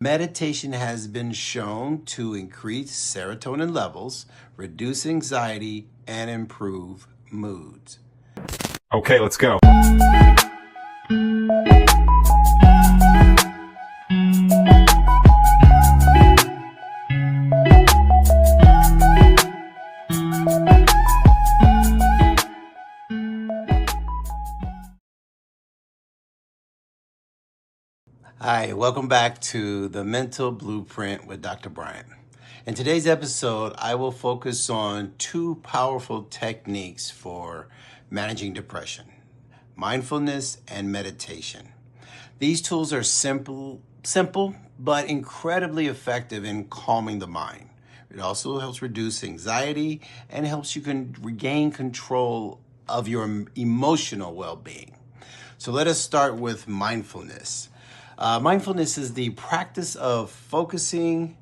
Meditation has been shown to increase serotonin levels, reduce anxiety, and improve moods. Okay, let's go. Hi, welcome back to the Mental Blueprint with Dr. Bryant. In today's episode, I will focus on two powerful techniques for managing depression: mindfulness and meditation. These tools are simple, but incredibly effective in calming the mind. It also helps reduce anxiety and helps you regain control of your emotional well-being. So let us start with mindfulness. Mindfulness is the practice of focusing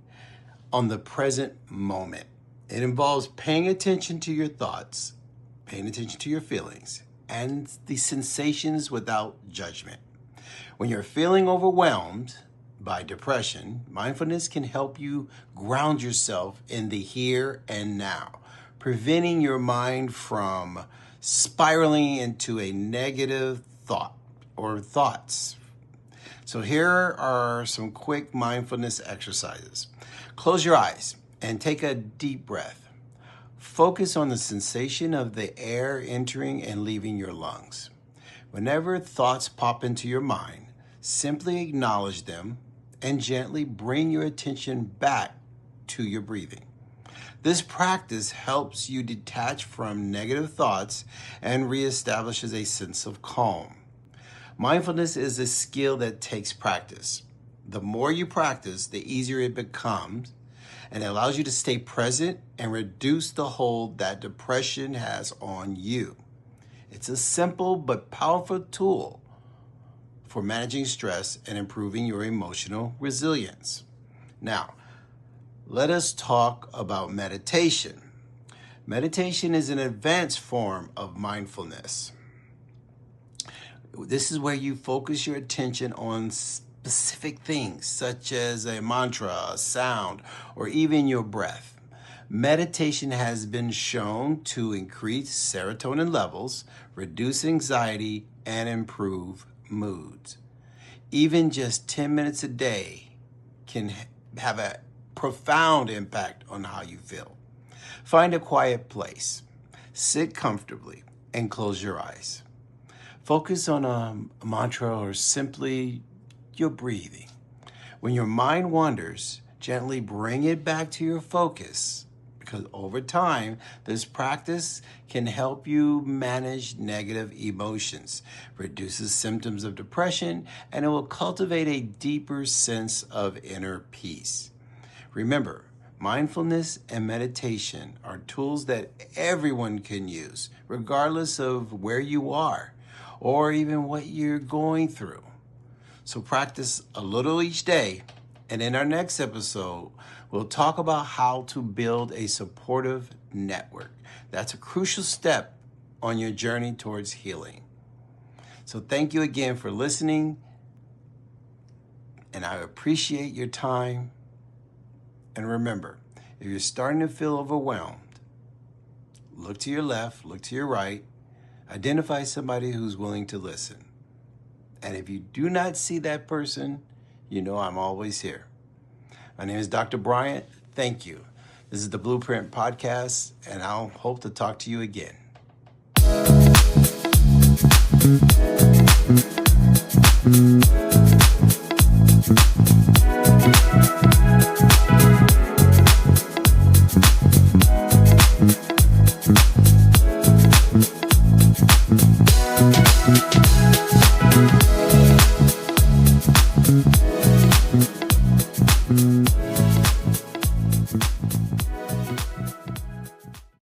on the present moment. It involves paying attention to your thoughts, paying attention to your feelings, and the sensations without judgment. When you're feeling overwhelmed by depression, mindfulness can help you ground yourself in the here and now, preventing your mind from spiraling into a negative thought or thoughts. So here are some quick mindfulness exercises. Close your eyes and take a deep breath. Focus on the sensation of the air entering and leaving your lungs. Whenever thoughts pop into your mind, simply acknowledge them and gently bring your attention back to your breathing. This practice helps you detach from negative thoughts and reestablishes a sense of calm. Mindfulness is a skill that takes practice. The more you practice, the easier it becomes, and it allows you to stay present and reduce the hold that depression has on you. It's a simple but powerful tool for managing stress and improving your emotional resilience. Now, let us talk about meditation. Meditation is an advanced form of mindfulness. This is where you focus your attention on specific things, such as a mantra, a sound, or even your breath. Meditation has been shown to increase serotonin levels, reduce anxiety, and improve moods. Even just 10 minutes a day can have a profound impact on how you feel. Find a quiet place, sit comfortably, and close your eyes. Focus on a mantra or simply your breathing. When your mind wanders, gently bring it back to your focus, because over time, this practice can help you manage negative emotions, reduces symptoms of depression, and it will cultivate a deeper sense of inner peace. Remember, mindfulness and meditation are tools that everyone can use, regardless of where you are or even what you're going through. So practice a little each day, and in our next episode, we'll talk about how to build a supportive network. That's a crucial step on your journey towards healing. So thank you again for listening, and I appreciate your time. And remember, if you're starting to feel overwhelmed, look to your left, look to your right, identify somebody who's willing to listen. And if you do not see that person, you know I'm always here. My name is Dr. Bryant. Thank you. This is the Blueprint Podcast, and I'll hope to talk to you again.